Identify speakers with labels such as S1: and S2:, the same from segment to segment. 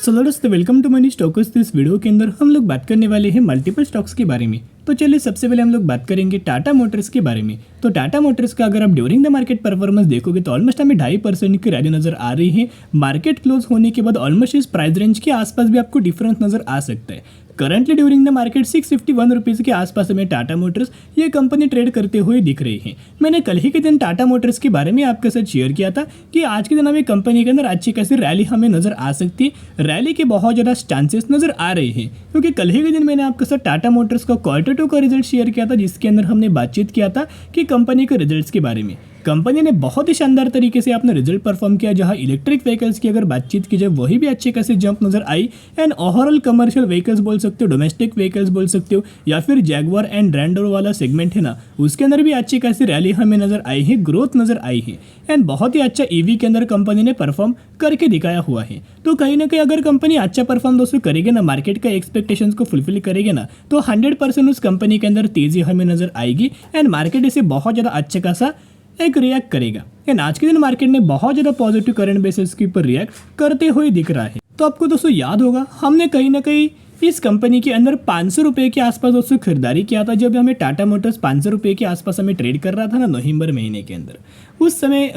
S1: सो दोस्तों welcome to money stocks. इस video के अंदर हम लोग बात करने वाले हैं मल्टीपल स्टॉक्स के बारे में। तो चलिए सबसे पहले हम लोग बात करेंगे टाटा मोटर्स के बारे में। तो टाटा मोटर्स का अगर आप ड्यूरिंग द मार्केट परफॉर्मेंस देखोगे तो ऑलमोस्ट हमें 2.5% की रैली नजर आ रही है। मार्केट क्लोज होने के बाद ऑलमोस्ट इस प्राइस रेंज के आसपास भी आपको डिफरेंस नजर आ सकता है। Currently during the market 651 rupees के आसपास हमें टाटा मोटर्स ये कंपनी ट्रेड करते हुए दिख रही है। मैंने कल ही के दिन टाटा मोटर्स के बारे में आपके साथ शेयर किया था कि आज के दिन हमें कंपनी के अंदर अच्छी खासी रैली हमें नजर आ सकती है। रैली के बहुत ज़्यादा चांसेस नजर आ रहे हैं क्योंकि कल ही के दिन मैंने आपके साथ टाटा मोटर्स का Q2 का रिजल्ट शेयर किया था, जिसके अंदर हमने बातचीत किया था कि कंपनी के रिजल्ट्स के बारे में। कंपनी ने बहुत ही शानदार तरीके से अपना रिजल्ट परफॉर्म किया, जहां इलेक्ट्रिक व्हीकल्स की अगर बातचीत की जाए वही भी अच्छे खासी जंप नजर आई। एंड ओवरऑल कमर्शियल व्हीकल्स बोल सकते हो, डोमेस्टिक व्हीकल्स बोल सकते हो, या फिर जैगवार एंड लैंड रोवर वाला सेगमेंट है ना, उसके अंदर भी अच्छी खासी रैली हमें नजर आई है, ग्रोथ नजर आई है। एंड बहुत ही अच्छा ईवी के अंदर कंपनी ने परफॉर्म करके दिखाया हुआ है। तो कहीं ना कहीं अगर कंपनी अच्छा परफॉर्म दोस्तों करेगी ना, मार्केट का एक्सपेक्टेशंस को फुलफिल करेगी ना, तो 100% उस कंपनी के अंदर तेजी हमें नजर आएगी एंड मार्केट इसे बहुत ज़्यादा अच्छा खासा एक रिएक्ट करेगा। एंड आज के दिन मार्केट ने बहुत ज़्यादा पॉजिटिव करंट बेसिस के ऊपर रिएक्ट करते हुए दिख रहा है। तो आपको दोस्तों याद होगा हमने कहीं ना कहीं इस कंपनी के अंदर 500 रुपये के आसपास दोस्तों खरीदारी किया था, जब हमें टाटा मोटर्स 500 रुपये के आसपास हमें ट्रेड कर रहा था ना नवंबर महीने के अंदर। उस समय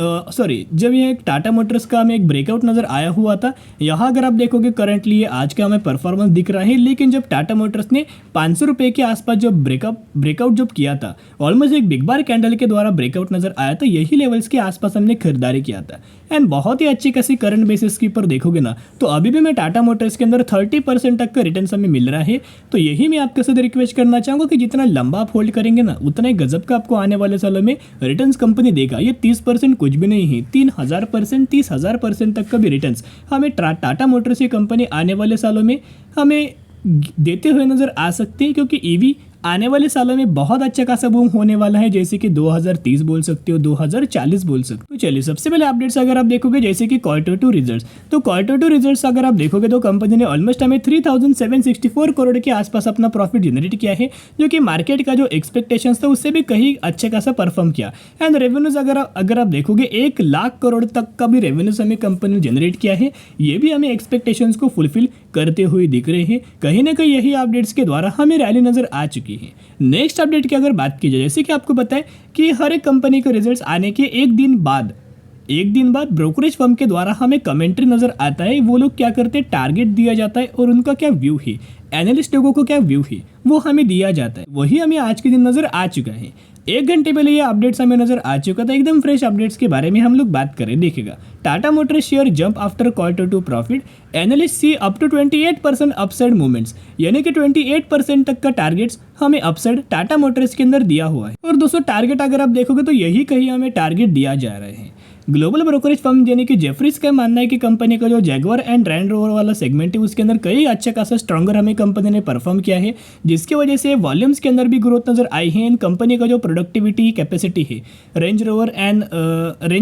S1: जब ये टाटा मोटर्स का हमें एक ब्रेकआउट नज़र आया हुआ था। यहाँ अगर आप देखोगे करंटली ये आज का हमें परफॉर्मेंस दिख रहा है, लेकिन जब टाटा मोटर्स ने 500 रुपये के आसपास जब ब्रेकआउट जब किया था, ऑलमोस्ट एक बिग बार कैंडल के द्वारा ब्रेकआउट नज़र आया था, यही लेवल्स के आसपास हमने खरीदारी किया था। एंड बहुत ही अच्छी खासी करंट बेसिस के ऊपर देखोगे ना, तो अभी भी मैं टाटा मोटर्स के अंदर 30% तक का रिटर्न हमें मिल रहा है। तो यही मैं आपके साथ रिक्वेस्ट करना चाहूँगा कि जितना लंबा आप होल्ड करेंगे ना, उतना ही गजब का आपको आने वाले सालों में रिटर्न्स कंपनी देगा। ये 30% कुछ भी नहीं है, 3000%, 30,000% तक का भी रिटर्न्स हमें टाटा मोटर्स की कंपनी आने वाले सालों में हमें देते हुए नजर आ सकते हैं, क्योंकि ईवी आने वाले सालों में बहुत अच्छा खासा बूम होने वाला है, जैसे कि 2030 बोल सकते हो, 2040 बोल सकते हो। तो चलिए सबसे पहले अपडेट्स अगर आप देखोगे जैसे कि Q2 रिजल्ट्स, तो Q2 रिजल्ट्स अगर आप देखोगे तो कंपनी ने ऑलमोस्ट हमें 3764 करोड़ के आसपास अपना प्रॉफिट जनरेट किया है, जो कि मार्केट का जो एक्सपेक्टेशंस था उससे भी कहीं अच्छा खासा परफॉर्म किया। एंड रेवेन्यूज अगर आप देखोगे 1 लाख करोड़ तक का भी रेवेन्यूज हमें कंपनी ने जनरेट किया है, ये भी हमें एक्सपेक्टेशंस को फुलफिल करते हुए दिख रहे हैं। कहीं ना कहीं यही अपडेट्स के द्वारा हमें रैली नजर आ चुकी है। नेक्स्ट अपडेट की अगर बात की जाए, जैसे कि आपको पता है कि हर एक कंपनी के रिजल्ट्स आने के एक दिन बाद ब्रोकरेज फर्म के द्वारा हमें कमेंट्री नजर आता है। वो लोग क्या करते हैं, टारगेट दिया जाता है और उनका क्या व्यू है, एनालिस्ट लोगों को क्या व्यू है, वो हमें दिया जाता है। वही हमें आज के दिन नजर आ चुका है। 1 घंटे पहले ये अपडेट्स हमें नजर आ चुका था, एकदम फ्रेश अपडेट्स के बारे में हम लोग बात करें। देखिएगा, Tata Motors share jump after Q2 profit, analyst see up to 28% upside movements, यानी कि 28% तक का टारगेट्स हमें अपसाइड टाटा मोटर्स के अंदर दिया हुआ है। और दोस्तों टारगेट अगर आप देखोगे तो यही कहीं हमें टारगेट दिया जा रहा है। ग्लोबल ब्रोकरेज फर्म यानी कि जेफरीज का मानना है कि कंपनी का जो जैगवार एंड लैंड रोवर वाला सेगमेंट है उसके अंदर कई अच्छा खासा स्ट्रॉन्गर हमें कंपनी ने परफॉर्म किया है, जिसकी वजह से वॉल्यूम्स के अंदर भी ग्रोथ नजर आई है। इन कंपनी का जो प्रोडक्टिविटी कैपेसिटी है रेंज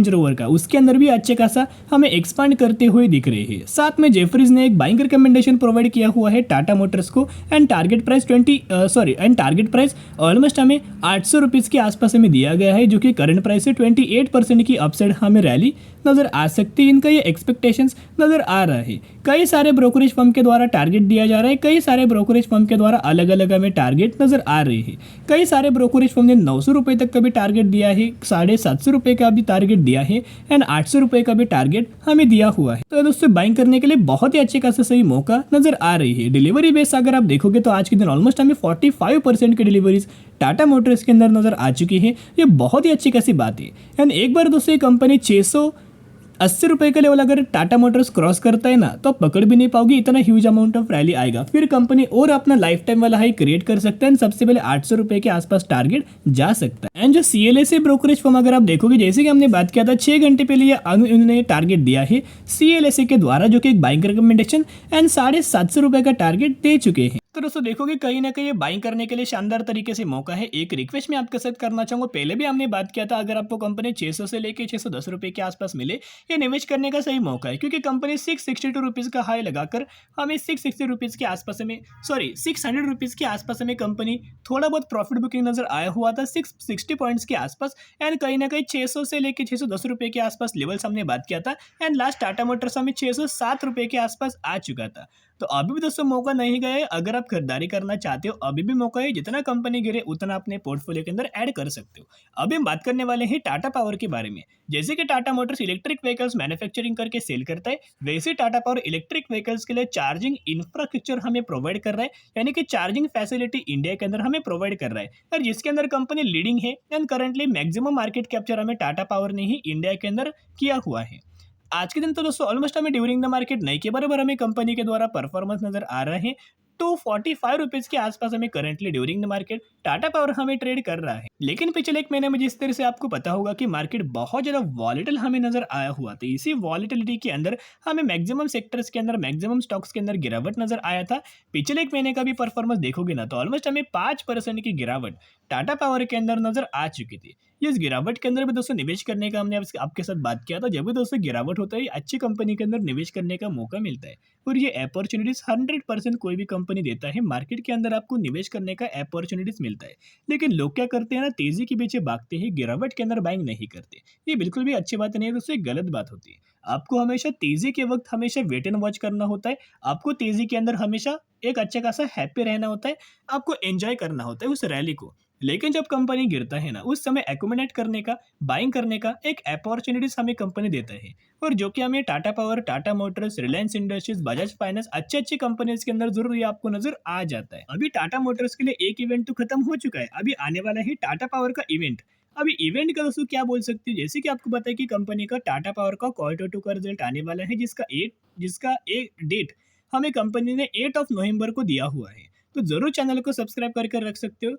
S1: रोवर का, उसके अंदर भी अच्छे खासा हमें एक्सपांड करते हुए दिख रहे हैं। साथ में जेफरीज ने एक बाइंग रिकमेंडेशन प्रोवाइड किया हुआ है टाटा मोटर्स को, एंड टारगेट प्राइस ऑलमोस्ट हमें 800 रुपीज़ के आसपास हमें दिया गया है, जो कि करंट प्राइस से 28% की अपसाइड हमें रैली नजर आ सकती है। इनका ये एक्सपेक्टेशंस नजर आ रहा है। कई सारे ब्रोकरेज फर्म के द्वारा टारगेट दिया जा रहा है, कई सारे ब्रोकरेज फर्म के द्वारा अलग अलग हमें टारगेट नजर आ रहे हैं। कई सारे ब्रोकरेज फर्म ने 900 रुपये तक का भी टारगेट दिया है, 750 रुपये का भी टारगेट दिया है, एंड 800 रुपये का भी टारगेट हमें दिया हुआ है। तो दोस्तों बाइंग करने के लिए बहुत ही अच्छे खासा सही मौका नजर आ रही है। डिलीवरी बेस अगर आप देखोगे तो आज के दिन ऑलमोस्ट हमें 45% की डिलीवरीज टाटा मोटर्स के अंदर नजर आ चुकी है। ये बहुत ही अच्छी खासी बात है। एंड एक बार दोस्तों कंपनी 680 रुपये का लेवल अगर टाटा मोटर्स क्रॉस करता है ना, तो पकड़ भी नहीं पाओगी, इतना ह्यूज अमाउंट ऑफ रैली आएगा। फिर कंपनी और अपना लाइफ टाइम वाला हाई क्रिएट कर सकता है। सबसे पहले 800 रुपये के आसपास टारगेट जा सकता है। एंड जो CLSA ब्रोकरेज फर्म अगर आप देखोगे, जैसे कि हमने बात किया था 6 घंटे पहले ये उन्होंने टारगेट दिया है CLSA के द्वारा, जो कि एक बाइंग रिकमेंडेशन एंड 750 रुपये का टारगेट दे चुके हैं। तो दोस्तों देखोगे कहीं ना कहीं ये बाइंग करने के लिए शानदार तरीके से मौका है। एक रिक्वेस्ट मैं आपके साथ करना चाहूंगा, पहले भी हमने बात किया था, अगर आपको कंपनी 600 से लेके 610 रुपए के आसपास मिले, ये निवेश करने का सही मौका है, क्योंकि कंपनी 662 रुपीज़ का हाई लगाकर हमें 660 रुपीज़ के आसपास में, सॉरी 600 रुपीज़ के आसपास में कंपनी थोड़ा बहुत प्रॉफिट बुकिंग नजर आया हुआ था 660 पॉइंट्स के आसपास। एंड कहीं ना कहीं 600 से लेके 610 रुपए के आसपास लेवल्स हमने बात किया था। एंड लास्ट टाटा मोटर्स हमें 607 रुपए के आसपास आ चुका था। तो अभी भी दोस्तों मौका नहीं गया है, अगर आप खरीदारी करना चाहते हो अभी भी मौका है, जितना कंपनी गिरे उतना अपने पोर्टफोलियो के अंदर ऐड कर सकते हो। अभी हम बात करने वाले हैं टाटा पावर के बारे में। जैसे कि Tata Motors electric vehicles manufacturing करके सेल करता है, वैसे टाटा पावर इलेक्ट्रिक व्हीकल्स के लिए चार्जिंग इंफ्रास्ट्रक्चर हमें प्रोवाइड कर रहा है, यानी कि चार्जिंग फैसिलिटी इंडिया के अंदर हमें प्रोवाइड कर रहा है, और जिसके अंदर कंपनी लीडिंग है। And currently maximum market capture हमें टाटा पावर ने ही इंडिया के अंदर किया हुआ है। आज के दिन तो दोस्तों ऑलमोस्ट हमें ड्यूरिंग द मार्केट नहीं के बराबर हमें कंपनी के द्वारा परफॉर्मेंस नजर आ रहे हैं। 245 रुपीज के आसपास हमें currently during the market Tata power हमें ट्रेड कर रहा है। लेकिन पिछले एक महीने में जिस तरह से आपको पता होगा कि मार्केट बहुत ज्यादा वॉलेटिल हमें नजर आया हुआ था, इसी वॉलेटिलिटी के अंदर हमें मैक्सिमम सेक्टर्स के अंदर, मैक्सिमम स्टॉक्स के अंदर गिरावट नजर आया था। पिछले एक महीने का भी परफॉर्मेंस देखोगे ना तो ऑलमोस्ट हमें 5% की गिरावट टाटा पावर के अंदर नजर आ चुकी थी। इस गिरावट के अंदर भी दोस्तों निवेश करने का हमने आपके साथ बात किया था। जब भी दोस्तों गिरावट होता है, अच्छी कंपनी के अंदर निवेश करने का मौका मिलता है, और ये अपॉर्चुनिटीज 100% कोई भी कंपनी देता है। मार्केट के अंदर आपको निवेश करने का अपॉर्चुनिटीज मिलता है, लेकिन लोग क्या करते हैं ना, तेजी के पीछे भागते हैं, गिरावट के अंदर बाइंग नहीं करते। ये बिल्कुल भी अच्छी बात नहीं है दोस्तों, गलत बात होती है। आपको हमेशा तेजी के वक्त हमेशा वेट एंड वॉच करना होता है। आपको तेजी के अंदर हमेशा एक अच्छा खासा हैप्पी रहना होता है, आपको एंजॉय करना होता है उस रैली को। लेकिन जब कंपनी गिरता है ना, उस समय एक्यूमुलेट करने का, बाइंग करने का एक अपॉर्चुनिटीज हमें कंपनी देता है, और जो कि हमें Tata power, Tata Motors, Reliance industries, Bajaj finance, अच्छी कंपनीज के अंदर जरूर ये आपको नजर आ जाता है। अभी टाटा मोटर्स के लिए एक इवेंट तो खत्म हो चुका है, अभी आने वाला है टाटा पावर का इवेंट। अभी इवेंट का दोस्तों क्या बोल सकते हैं, जैसे कि आपको पता है कि कंपनी का टाटा पावर का क्वार्टर 2 का रिजल्ट आने वाला है, जिसका एक डेट हमें कंपनी ने 8 नवंबर को दिया हुआ है। तो जरूर चैनल को सब्सक्राइब करके रख सकते हो।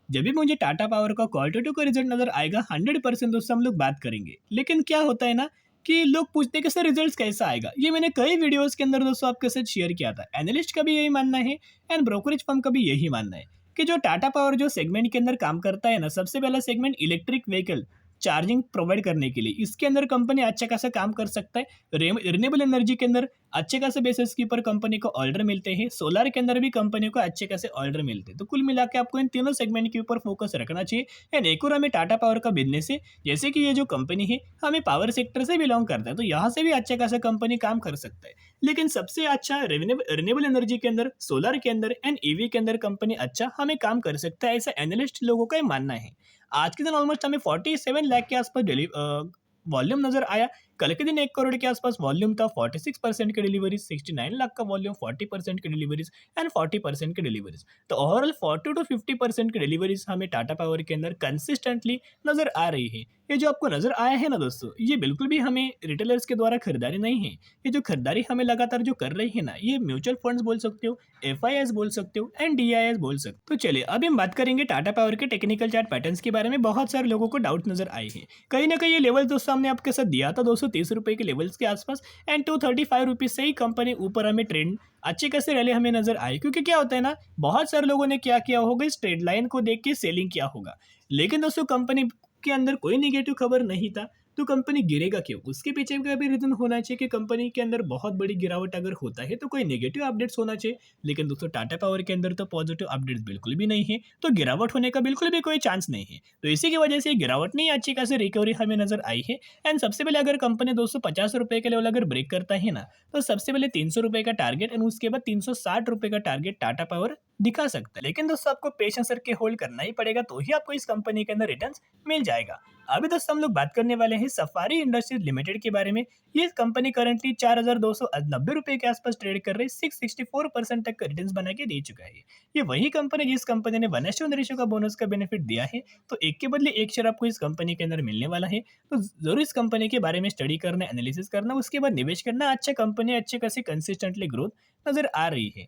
S1: जब भी मुझे टाटा पावर का क्वार्टर 2 का रिजल्ट नजर आएगा, 100% दोस्तों हम लोग बात करेंगे। लेकिन क्या होता है ना कि लोग पूछते हैं कि सर रिजल्ट कैसा आएगा। ये मैंने कई वीडियोस के अंदर दोस्तों आपके साथ शेयर किया था। एनालिस्ट का भी यही मानना है, एंड ब्रोकरेज फर्म का भी यही मानना है कि जो टाटा पावर जो सेगमेंट के अंदर काम करता है ना, सबसे पहला segment electric vehicle charging provide करने के लिए, इसके अंदर कंपनी अच्छा खासा काम कर सकता है। रिन्यूएबल एनर्जी के अंदर अच्छे खासे बेसिस के ऊपर कंपनी को ऑर्डर मिलते हैं, सोलर के अंदर भी कंपनी को अच्छे खासे ऑर्डर मिलते हैं। तो कुल मिला के आपको इन तीनों सेगमेंट के ऊपर फोकस रखना चाहिए। एंड एक और हमें टाटा पावर का बिजनेस है, जैसे कि ये जो कंपनी है हमें पावर सेक्टर से बिलोंग करता है, तो यहाँ से भी अच्छा खासा कंपनी काम कर सकता है। लेकिन सबसे अच्छा रिन्यूएबल एनर्जी के अंदर, सोलर के अंदर एंड ईवी के अंदर कंपनी अच्छा हमें काम कर सकता है, ऐसा एनालिस्ट लोगों का मानना है। आज के दिन ऑलमोस्ट हमें 47 लाख के आसपास वॉल्यूम नजर आया। कल के दिन 1 करोड़ के आसपास वॉल्यूम था, 46% की डिलीवरीज, 69 लाख का वॉल्यूम, 40% की डिलीवरीज एंड 40% की डिलीवरीज। तो ओवरऑल 40 to 50% की डिलीवरीज हमें टाटा पावर के अंदर कंसिस्टेंटली नजर आ रही है। ये जो आपको नजर आया है ना दोस्तों, ये बिल्कुल भी हमें रिटेलर्स के द्वारा खरीदारी नहीं है। ये जो खरीदारी हमें लगातार जो कर रही है ना, ये म्यूचुअल फंड्स बोल सकते हो, FIS बोल सकते हो एंड DIS बोल सकते हो। तो चलिए अभी हम बात करेंगे टाटा पावर के टेक्निकल चार्ट पैटर्न्स के बारे में। बहुत सारे लोगों को डाउट नजर आए हैं, कहीं ना कहीं ये लेवल दोस्तों हमने आपके साथ दिया था 230 रुपए के लेवल्स के आसपास, एंड 235 रुपीज से ही कंपनी ऊपर हमें ट्रेंड अच्छे खासे रैली हमें नजर आई। क्योंकि क्या होता है ना, बहुत सारे लोगों ने क्या किया होगा, इस ट्रेड लाइन को देख के सेलिंग किया होगा, लेकिन दोस्तों कंपनी के अंदर कोई निगेटिव खबर नहीं था, तो कंपनी गिरेगा क्यों? उसके पीछे का भी रीजन होना चाहिए कि कंपनी के अंदर बहुत बड़ी गिरावट अगर होता है तो कोई नेगेटिव अपडेट्स होना चाहिए। लेकिन दोस्तों टाटा पावर के अंदर तो पॉजिटिव अपडेट्स बिल्कुल भी नहीं है, तो गिरावट होने का बिल्कुल भी कोई चांस नहीं है। तो इसी की वजह से गिरावट नहीं, अच्छी खासी रिकवरी हमें नजर आई है। एंड सबसे पहले अगर कंपनी 250 रुपए के लेवल अगर ब्रेक करता है ना, तो सबसे पहले 300 रुपए का टारगेट एंड उसके बाद 360 रुपए का टारगेट टाटा पावर दिखा सकता है। लेकिन दोस्तों आपको पेशेंस करके होल्ड करना ही पड़ेगा, तो ही आपको इस कंपनी के अंदर रिटर्न्स मिल जाएगा। अभी दोस्तों हम लोग बात करने वाले हैं सफारी इंडस्ट्रीज लिमिटेड के बारे में। ये कंपनी करंटली 4290 रुपए के आसपास ट्रेड कर रही, 664% तक का रिटर्न्स बना के दे चुका है। ये वही कंपनी जिस कंपनी ने 1:1 रेशियो का बोनस का बेनिफिट दिया है, तो एक के बदले एक शेयर आपको इस कंपनी के अंदर मिलने वाला है। तो जरूर इस कंपनी के बारे में स्टडी करना, एनालिसिस करना, उसके बाद निवेश करना। अच्छा कंपनी अच्छे खासी कंसिस्टेंटली ग्रोथ नजर आ रही है।